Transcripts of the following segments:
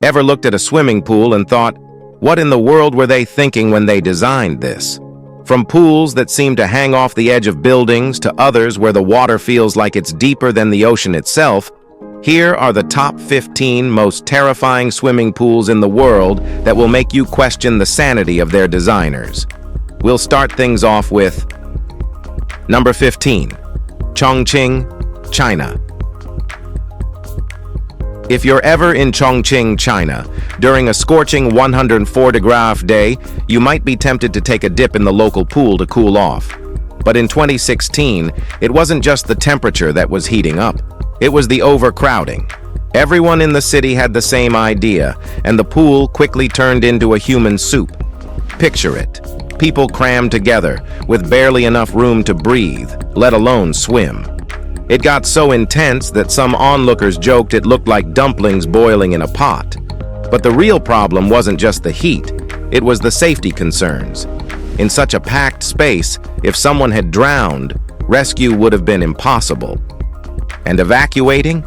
Ever looked at a swimming pool and thought, what in the world were they thinking when they designed this? From pools that seem to hang off the edge of buildings to others where the water feels like it's deeper than the ocean itself, here are the top 15 most terrifying swimming pools in the world that will make you question the sanity of their designers. We'll start things off with number 15, Chongqing, China. If you're ever in Chongqing, China, during a scorching 104-degree day, you might be tempted to take a dip in the local pool to cool off. But in 2016, it wasn't just the temperature that was heating up. It was the overcrowding. Everyone in the city had the same idea, and the pool quickly turned into a human soup. Picture it. People crammed together, with barely enough room to breathe, let alone swim. It got so intense that some onlookers joked it looked like dumplings boiling in a pot. But the real problem wasn't just the heat, it was the safety concerns. In such a packed space, if someone had drowned, rescue would have been impossible. And evacuating?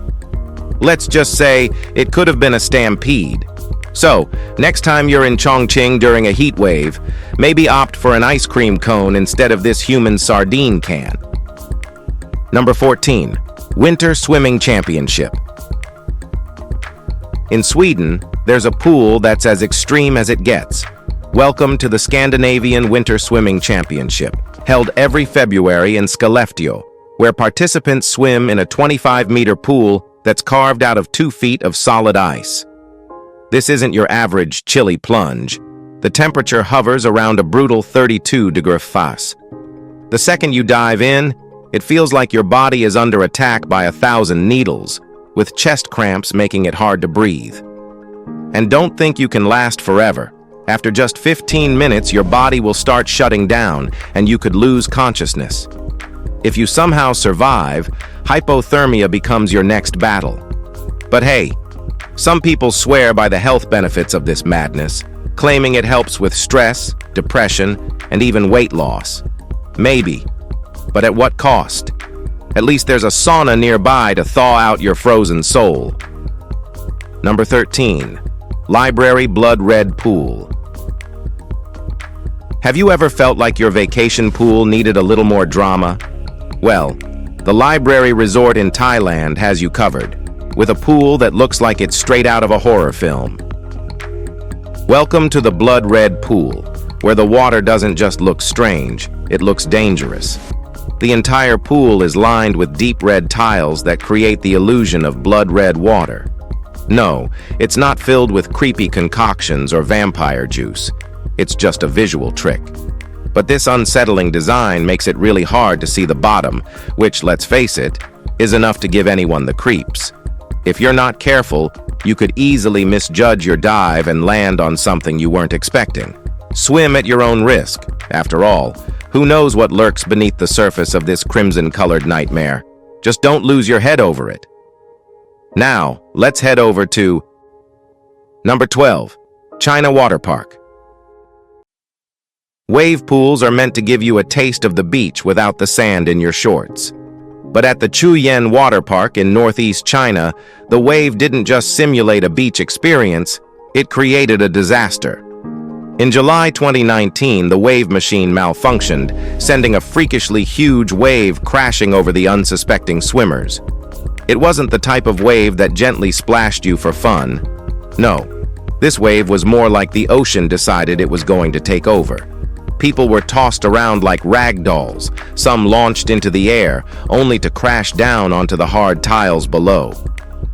Let's just say it could have been a stampede. So, next time you're in Chongqing during a heat wave, maybe opt for an ice cream cone instead of this human sardine can. Number 14, Winter Swimming Championship. In Sweden, there's a pool that's as extreme as it gets. Welcome to the Scandinavian Winter Swimming Championship, held every February in Skellefteå, where participants swim in a 25-meter pool that's carved out of 2 feet of solid ice. This isn't your average chilly plunge. The temperature hovers around a brutal 32 degrees Celsius. The second you dive in, it feels like your body is under attack by 1,000 needles, with chest cramps making it hard to breathe. And don't think you can last forever. After just 15 minutes, your body will start shutting down, and you could lose consciousness. If you somehow survive, hypothermia becomes your next battle. But hey, some people swear by the health benefits of this madness, claiming it helps with stress, depression, and even weight loss. Maybe. But at what cost? At least there's a sauna nearby to thaw out your frozen soul. Number 13, Library Blood Red Pool. Have you ever felt like your vacation pool needed a little more drama? Well, the library resort in Thailand has you covered, with a pool that looks like it's straight out of a horror film. Welcome to the Blood Red Pool, where the water doesn't just look strange, it looks dangerous. The entire pool is lined with deep red tiles that create the illusion of blood red water. No, it's not filled with creepy concoctions or vampire juice. It's just a visual trick. But this unsettling design makes it really hard to see the bottom, which, let's face it, is enough to give anyone the creeps. If you're not careful, you could easily misjudge your dive and land on something you weren't expecting. Swim at your own risk. After all, who knows what lurks beneath the surface of this crimson-colored nightmare? Just don't lose your head over it. Now, let's head over to number 12, China Water Park. Wave pools are meant to give you a taste of the beach without the sand in your shorts. But at the Chuyen Water Park in northeast China, the wave didn't just simulate a beach experience, it created a disaster. In July 2019, the wave machine malfunctioned, sending a freakishly huge wave crashing over the unsuspecting swimmers. It wasn't the type of wave that gently splashed you for fun. No, this wave was more like the ocean decided it was going to take over. People were tossed around like rag dolls, some launched into the air, only to crash down onto the hard tiles below.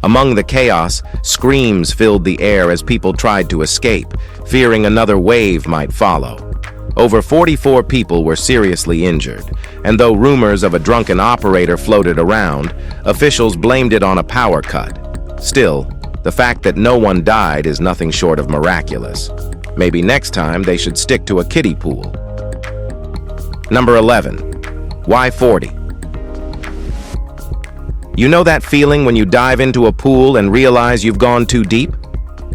Among the chaos, screams filled the air as people tried to escape, fearing another wave might follow. Over 44 people were seriously injured, and though rumors of a drunken operator floated around, officials blamed it on a power cut. Still, the fact that no one died is nothing short of miraculous. Maybe next time they should stick to a kiddie pool. Number 11, Y40. You know that feeling when you dive into a pool and realize you've gone too deep?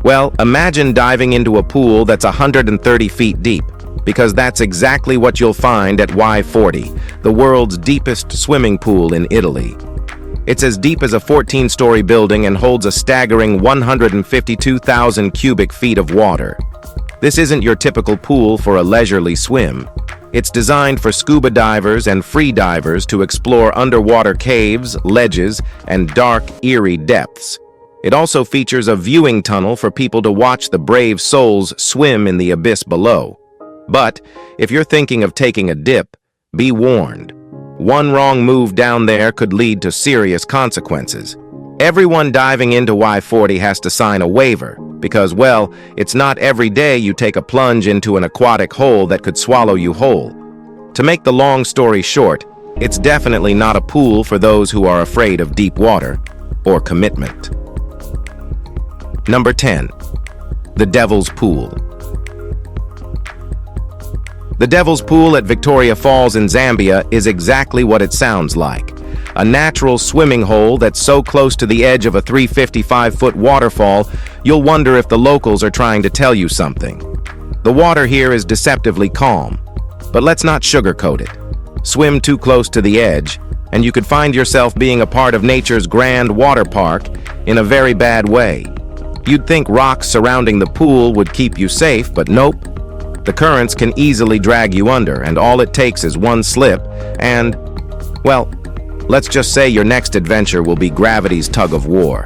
Well, imagine diving into a pool that's 130 feet deep, because that's exactly what you'll find at Y40, the world's deepest swimming pool in Italy. It's as deep as a 14-story building and holds a staggering 152,000 cubic feet of water. This isn't your typical pool for a leisurely swim. It's designed for scuba divers and free divers to explore underwater caves, ledges, and dark, eerie depths. It also features a viewing tunnel for people to watch the brave souls swim in the abyss below. But if you're thinking of taking a dip, be warned. One wrong move down there could lead to serious consequences. Everyone diving into Y40 has to sign a waiver because, well, it's not every day you take a plunge into an aquatic hole that could swallow you whole. To make the long story short, it's definitely not a pool for those who are afraid of deep water or commitment. Number 10. The Devil's Pool. The Devil's Pool at Victoria Falls in Zambia is exactly what it sounds like. A natural swimming hole that's so close to the edge of a 355-foot waterfall, you'll wonder if the locals are trying to tell you something. The water here is deceptively calm, but let's not sugarcoat it. Swim too close to the edge, and you could find yourself being a part of nature's grand water park in a very bad way. You'd think rocks surrounding the pool would keep you safe, but nope. The currents can easily drag you under, and all it takes is one slip, and, well, let's just say your next adventure will be gravity's tug of war.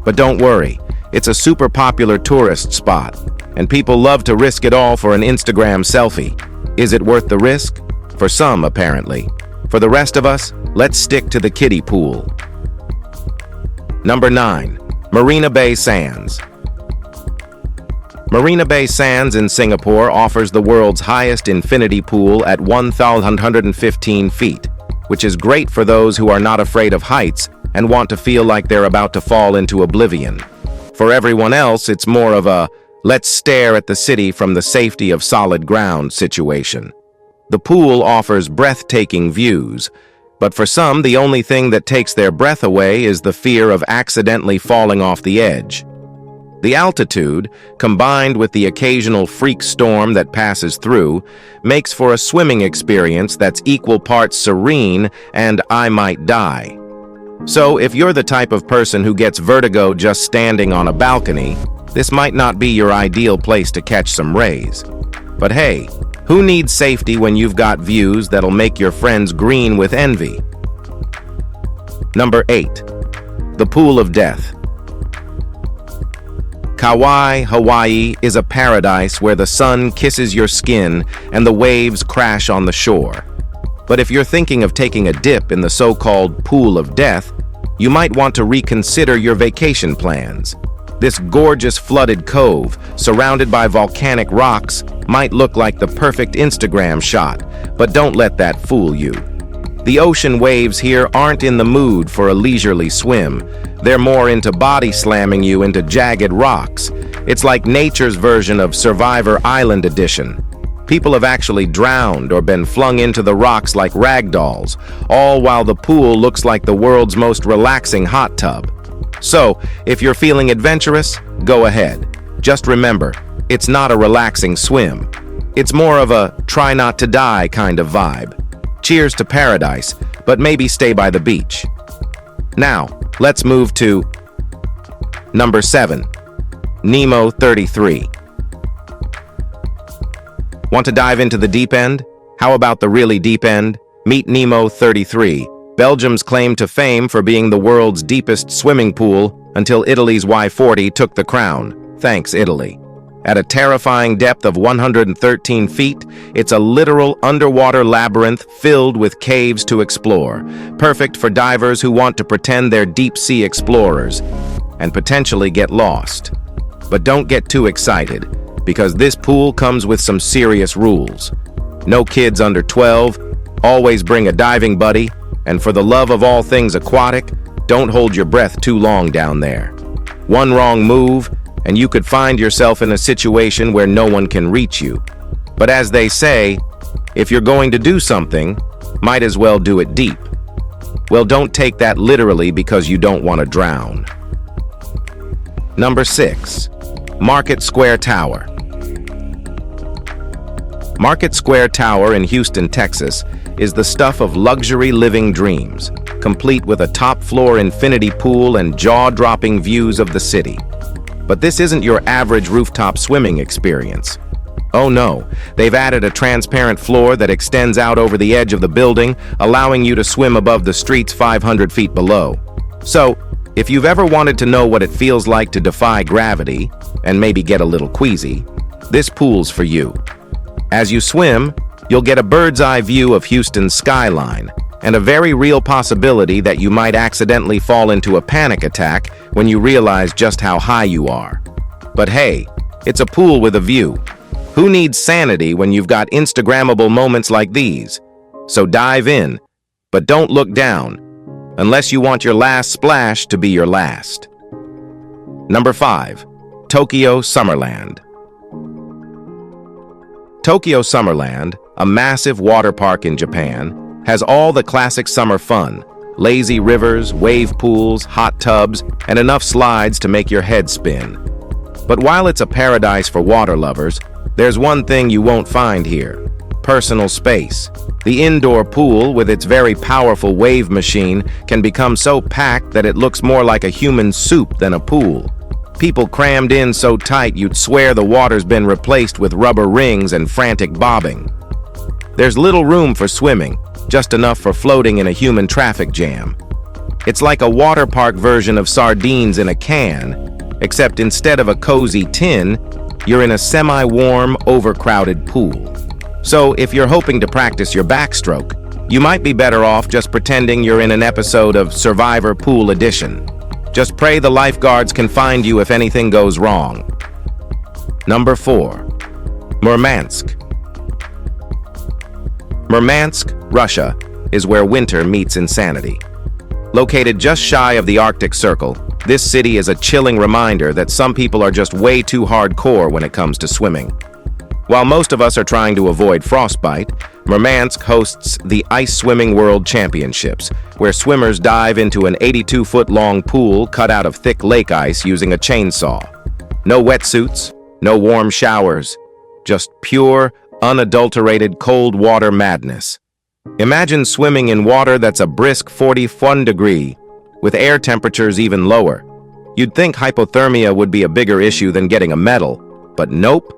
But don't worry, it's a super popular tourist spot, and people love to risk it all for an Instagram selfie. Is it worth the risk? For some, apparently. For the rest of us, let's stick to the kiddie pool. Number 9. Marina Bay Sands. Marina Bay Sands in Singapore offers the world's highest infinity pool at 1,115 feet, which is great for those who are not afraid of heights and want to feel like they're about to fall into oblivion. For everyone else, it's more of a let's stare at the city from the safety of solid ground situation. The pool offers breathtaking views, but for some, the only thing that takes their breath away is the fear of accidentally falling off the edge. The altitude, combined with the occasional freak storm that passes through, makes for a swimming experience that's equal parts serene and I might die. So if you're the type of person who gets vertigo just standing on a balcony, this might not be your ideal place to catch some rays. But hey, who needs safety when you've got views that'll make your friends green with envy? Number 8. The Pool of Death. Kauai, Hawaii is a paradise where the sun kisses your skin and the waves crash on the shore. But if you're thinking of taking a dip in the so-called Pool of Death, you might want to reconsider your vacation plans. This gorgeous flooded cove, surrounded by volcanic rocks, might look like the perfect Instagram shot, but don't let that fool you. The ocean waves here aren't in the mood for a leisurely swim. They're more into body slamming you into jagged rocks. It's like nature's version of Survivor Island edition. People have actually drowned or been flung into the rocks like rag dolls, all while the pool looks like the world's most relaxing hot tub. So, if you're feeling adventurous, go ahead. Just remember, it's not a relaxing swim. It's more of a try not to die kind of vibe. Cheers to paradise, but maybe stay by the beach. Now, let's move to number 7. Nemo 33. Want to dive into the deep end? How about the really deep end? Meet Nemo 33, Belgium's claim to fame for being the world's deepest swimming pool until Italy's Y40 took the crown. Thanks, Italy. At a terrifying depth of 113 feet, it's a literal underwater labyrinth filled with caves to explore, perfect for divers who want to pretend they're deep-sea explorers and potentially get lost. But don't get too excited, because this pool comes with some serious rules. No kids under 12, always bring a diving buddy, and for the love of all things aquatic, don't hold your breath too long down there. One wrong move, and you could find yourself in a situation where no one can reach you. But as they say, if you're going to do something, might as well do it deep. Well, don't take that literally because you don't want to drown. Number 6. Market Square Tower. Market Square Tower in Houston, Texas, is the stuff of luxury living dreams, complete with a top-floor infinity pool and jaw-dropping views of the city. But this isn't your average rooftop swimming experience. Oh no, they've added a transparent floor that extends out over the edge of the building, allowing you to swim above the streets 500 feet below. So, if you've ever wanted to know what it feels like to defy gravity, and maybe get a little queasy, this pool's for you. As you swim, you'll get a bird's-eye view of Houston's skyline, and a very real possibility that you might accidentally fall into a panic attack when you realize just how high you are. But hey, it's a pool with a view. Who needs sanity when you've got Instagrammable moments like these? So dive in, but don't look down, unless you want your last splash to be your last. Number 5. Tokyo Summerland. Tokyo Summerland, a massive water park in Japan, has all the classic summer fun: lazy rivers, wave pools, hot tubs, and enough slides to make your head spin. But while it's a paradise for water lovers, there's one thing you won't find here: personal space. The indoor pool, with its very powerful wave machine, can become so packed that it looks more like a human soup than a pool. People crammed in so tight you'd swear the water's been replaced with rubber rings and frantic bobbing. There's little room for swimming, just enough for floating in a human traffic jam. It's like a water park version of sardines in a can, except instead of a cozy tin, you're in a semi-warm, overcrowded pool. So if you're hoping to practice your backstroke, you might be better off just pretending you're in an episode of Survivor Pool Edition. Just pray the lifeguards can find you if anything goes wrong. Number 4. Murmansk. Murmansk, Russia, is where winter meets insanity. Located just shy of the Arctic Circle, this city is a chilling reminder that some people are just way too hardcore when it comes to swimming. While most of us are trying to avoid frostbite, Murmansk hosts the Ice Swimming World Championships, where swimmers dive into an 82-foot-long pool cut out of thick lake ice using a chainsaw. No wetsuits, no warm showers, just pure, unadulterated cold water madness. Imagine swimming in water that's a brisk 41 degree, with air temperatures even lower. You'd think hypothermia would be a bigger issue than getting a medal, but nope.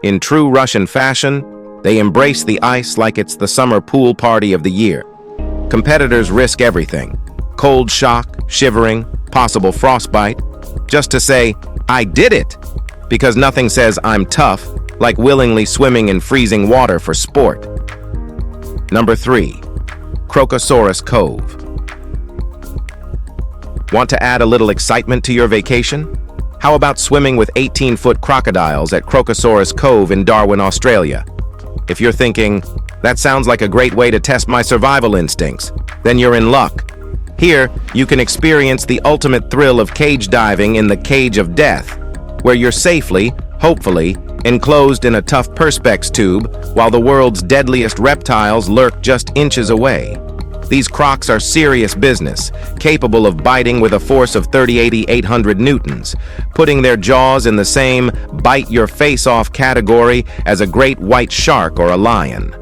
In true Russian fashion, they embrace the ice like it's the summer pool party of the year. Competitors risk everything: cold shock, shivering, possible frostbite, just to say, "I did it!" Because nothing says "I'm tough" like willingly swimming in freezing water for sport. Number 3. Crocosaurus Cove. Want to add a little excitement to your vacation? How about swimming with 18-foot crocodiles at Crocosaurus Cove in Darwin, Australia? If you're thinking, that sounds like a great way to test my survival instincts, then you're in luck. Here, you can experience the ultimate thrill of cage diving in the Cage of Death, where you're safely, hopefully, enclosed in a tough perspex tube while the world's deadliest reptiles lurk just inches away. These crocs are serious business, capable of biting with a force of 38,800 newtons, putting their jaws in the same bite-your-face-off category as a great white shark or a lion.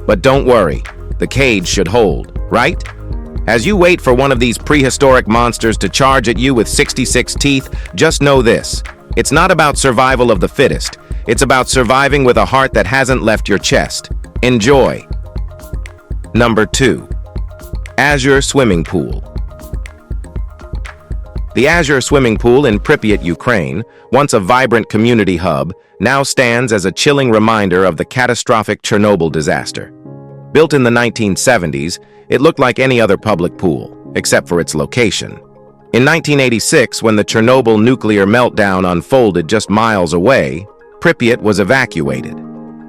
But don't worry, the cage should hold, right? As you wait for one of these prehistoric monsters to charge at you with 66 teeth, just know this: it's not about survival of the fittest, it's about surviving with a heart that hasn't left your chest. Enjoy! Number 2. Azure Swimming Pool. The Azure Swimming Pool in Pripyat, Ukraine, once a vibrant community hub, now stands as a chilling reminder of the catastrophic Chernobyl disaster. Built in the 1970s, it looked like any other public pool, except for its location. In 1986, when the Chernobyl nuclear meltdown unfolded just miles away, Pripyat was evacuated.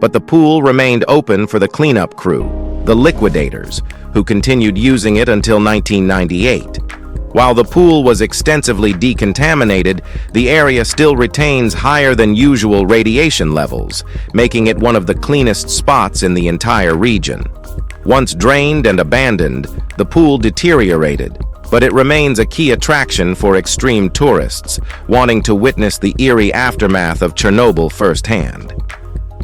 But the pool remained open for the cleanup crew, the liquidators, who continued using it until 1998. While the pool was extensively decontaminated, the area still retains higher than usual radiation levels, making it one of the cleanest spots in the entire region. Once drained and abandoned, the pool deteriorated, but it remains a key attraction for extreme tourists wanting to witness the eerie aftermath of Chernobyl firsthand.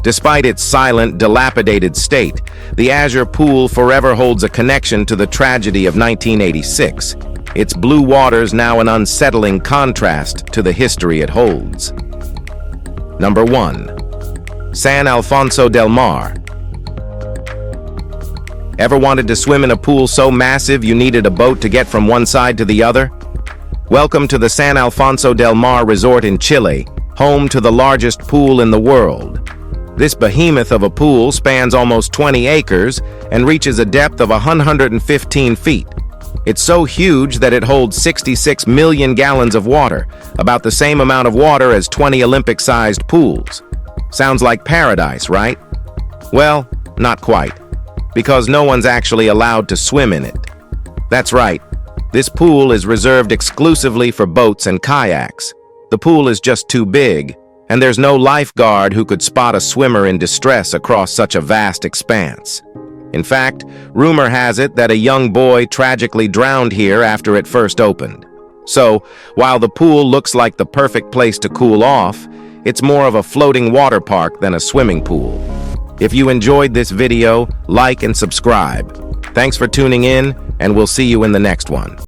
Despite its silent, dilapidated state, the Azure Pool forever holds a connection to the tragedy of 1986. Its blue waters now an unsettling contrast to the history it holds. Number 1. San Alfonso del Mar. Ever wanted to swim in a pool so massive you needed a boat to get from one side to the other? Welcome to the San Alfonso del Mar Resort in Chile, home to the largest pool in the world. This behemoth of a pool spans almost 20 acres and reaches a depth of 115 feet. It's so huge that it holds 66 million gallons of water, about the same amount of water as 20 Olympic-sized pools. Sounds like paradise, right? Well, not quite, because no one's actually allowed to swim in it. That's right, this pool is reserved exclusively for boats and kayaks. The pool is just too big, and there's no lifeguard who could spot a swimmer in distress across such a vast expanse. In fact, rumor has it that a young boy tragically drowned here after it first opened. So, while the pool looks like the perfect place to cool off, it's more of a floating water park than a swimming pool. If you enjoyed this video, like and subscribe. Thanks for tuning in, and we'll see you in the next one.